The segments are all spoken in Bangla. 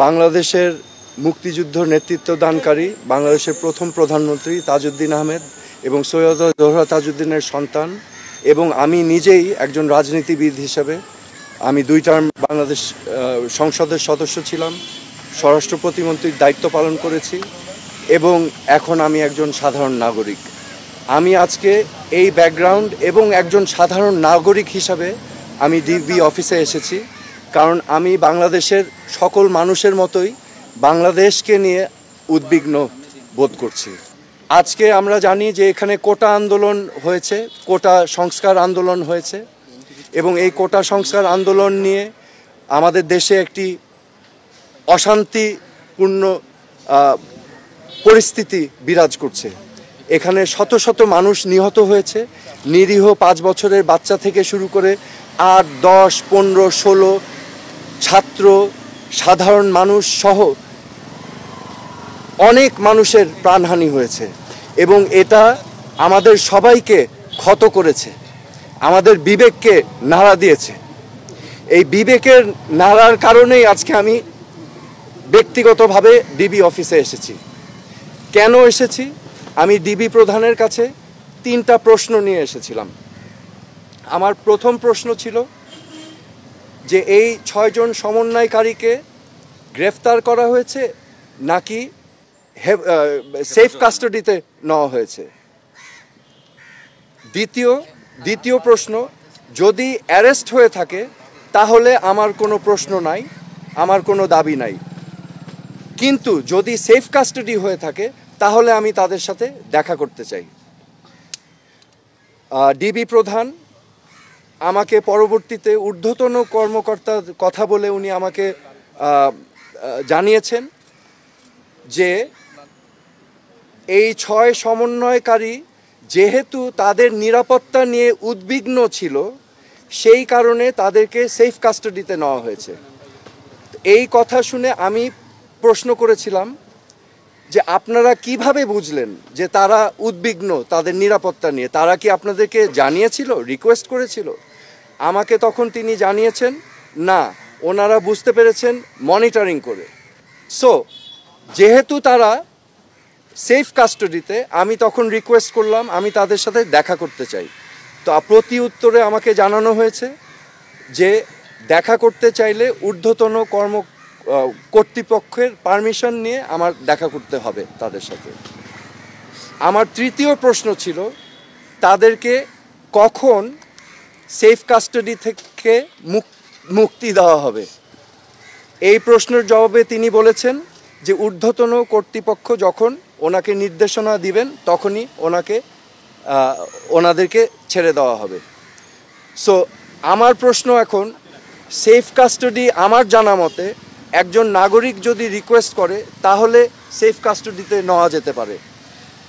বাংলাদেশের মুক্তিযুদ্ধ নেতৃত্বদানকারী বাংলাদেশের প্রথম প্রধানমন্ত্রী তাজউদ্দিন আহমেদ এবং সৈয়দ জোহরা তাজউদ্দিনের সন্তান এবং আমি নিজেই একজন রাজনীতিবিদ হিসেবে আমি 2 টার্ম বাংলাদেশ সংসদের সদস্য ছিলাম, স্বরাষ্ট্র প্রতিমন্ত্রীর দায়িত্ব পালন করেছি এবং এখন আমি একজন সাধারণ নাগরিক। আমি আজকে এই ব্যাকগ্রাউন্ড এবং একজন সাধারণ নাগরিক হিসাবে আমি ডিবি অফিসে এসেছি, কারণ আমি বাংলাদেশের সকল মানুষের মতোই বাংলাদেশকে নিয়ে উদ্বিগ্ন বোধ করছি। আজকে আমরা জানি যে এখানে কোটা আন্দোলন হয়েছে, কোটা সংস্কার আন্দোলন হয়েছে এবং এই কোটা সংস্কার আন্দোলন নিয়ে আমাদের দেশে একটি অশান্তিপূর্ণ পরিস্থিতি বিরাজ করছে। এখানে শত শত মানুষ নিহত হয়েছে, নিরীহ 5 বছরের বাচ্চা থেকে শুরু করে 8, 10, 15, 16 ছাত্র, সাধারণ মানুষ সহ অনেক মানুষের প্রাণহানি হয়েছে এবং এটা আমাদের সবাইকে ক্ষত করেছে, আমাদের বিবেককে নাড়া দিয়েছে। এই বিবেকের নাড়ার কারণেই আজকে আমি ব্যক্তিগতভাবে ডিবি অফিসে এসেছি। কেন এসেছি? আমি ডিবি প্রধানের কাছে 3টা প্রশ্ন নিয়ে এসেছিলাম। আমার প্রথম প্রশ্ন ছিল যে এই 6 জন সমন্বয়কারীকে গ্রেফতার করা হয়েছে নাকি সেফ কাস্টাডিতে নেওয়া হয়েছে। দ্বিতীয় প্রশ্ন, যদি অ্যারেস্ট হয়ে থাকে তাহলে আমার কোনো প্রশ্ন নাই, আমার কোনো দাবি নাই, কিন্তু যদি সেফ কাস্টাডি হয়ে থাকে তাহলে আমি তাদের সাথে দেখা করতে চাই। ডিবি প্রধান আমাকে পরবর্তীতে ঊর্ধ্বতন কর্মকর্তার কথা বলে উনি আমাকে জানিয়েছেন যে এই 6 সমন্বয়কারী যেহেতু তাদের নিরাপত্তা নিয়ে উদ্বিগ্ন ছিল সেই কারণে তাদেরকে সেফ কাস্টাডিতে নেওয়া হয়েছে। এই কথা শুনে আমি প্রশ্ন করেছিলাম যে আপনারা কিভাবে বুঝলেন যে তারা উদ্বিগ্ন তাদের নিরাপত্তা নিয়ে? তারা কি আপনাদেরকে জানিয়েছিল, রিকোয়েস্ট করেছিল? আমাকে তখন তিনি জানিয়েছেন না, ওনারা বুঝতে পেরেছেন মনিটরিং করে। সো যেহেতু তারা সেফ কাস্টাডিতে, আমি তখন রিকোয়েস্ট করলাম আমি তাদের সাথে দেখা করতে চাই। তো প্রতি উত্তরে আমাকে জানানো হয়েছে যে দেখা করতে চাইলে ঊর্ধ্বতন কর্তৃপক্ষের পারমিশন নিয়ে আমার দেখা করতে হবে তাদের সাথে। আমার তৃতীয় প্রশ্ন ছিল তাদেরকে কখন সেফ কাস্টাডি থেকে মুক্তি দেওয়া হবে। এই প্রশ্নের জবাবে তিনি বলেছেন যে ঊর্ধ্বতন কর্তৃপক্ষ যখন ওনাকে নির্দেশনা দিবেন তখনই ওনাদেরকে ছেড়ে দেওয়া হবে। সো আমার প্রশ্ন এখন, সেফ কাস্টাডি আমার জানা মতে একজন নাগরিক যদি রিকোয়েস্ট করে তাহলে সেফ কাস্টাডিতে নেওয়া যেতে পারে,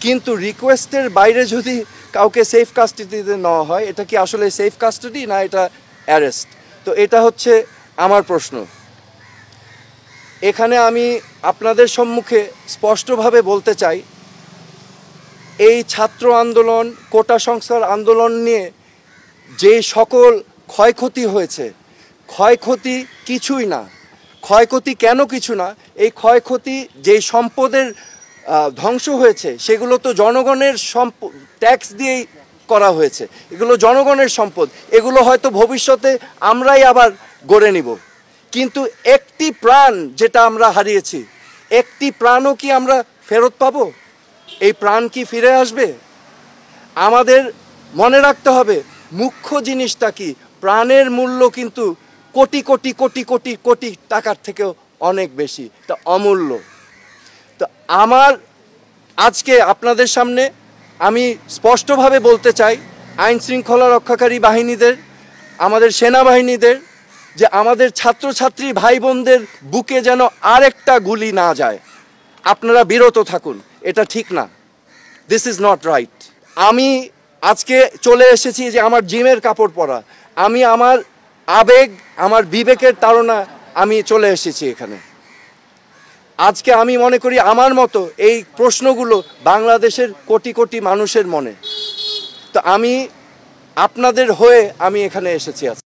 কিন্তু রিকোয়েস্টের বাইরে যদি কাউকে সেফ কাস্টাডিতে নেওয়া হয় এটা কি আসলে সেফ কাস্টাডি না এটা অ্যারেস্ট? তো এটা হচ্ছে আমার প্রশ্ন। এখানে আমি আপনাদের সম্মুখে স্পষ্টভাবে বলতে চাই, এই ছাত্র আন্দোলন, কোটা সংস্কার আন্দোলন নিয়ে যে সকল ক্ষয়ক্ষতি হয়েছে, ক্ষয়ক্ষতি কিছুই না। ক্ষয়ক্ষতি কেন কিছু না? এই ক্ষয়ক্ষতি যেই সম্পদের ধ্বংস হয়েছে সেগুলো তো জনগণের ট্যাক্স দিয়েই করা হয়েছে, এগুলো জনগণের সম্পদ, এগুলো হয়তো ভবিষ্যতে আমরাই আবার গড়ে নিব, কিন্তু একটি প্রাণ যেটা আমরা হারিয়েছি, একটি প্রাণও কি আমরা ফেরত পাবো? এই প্রাণ কি ফিরে আসবে? আমাদের মনে রাখতে হবে মুখ্য জিনিসটা কি, প্রাণের মূল্য কিন্তু কোটি কোটি কোটি কোটি কোটি টাকার থেকেও অনেক বেশি, তা অমূল্য। তো আমার আজকে আপনাদের সামনে আমি স্পষ্টভাবে বলতে চাই আইন শৃঙ্খলা রক্ষাকারী বাহিনীদের, আমাদের সেনাবাহিনীদের, যে আমাদের ছাত্রছাত্রী ভাই বোনদের বুকে যেন আরেকটা গুলি না যায়। আপনারা বিরত থাকুন, এটা ঠিক না, দিস ইজ নট রাইট। আমি আজকে চলে এসেছি যে আমার জিমের কাপড় পরা, আমি আমার আবেগ, আমার বিবেকের তাড়না আমি চলে এসেছি এখানে। আজকে আমি মনে করি আমার মতো এই প্রশ্নগুলো বাংলাদেশের কোটি কোটি মানুষের মনে। তো আমি আপনাদের হয়ে আমি এখানে এসেছি আজকে।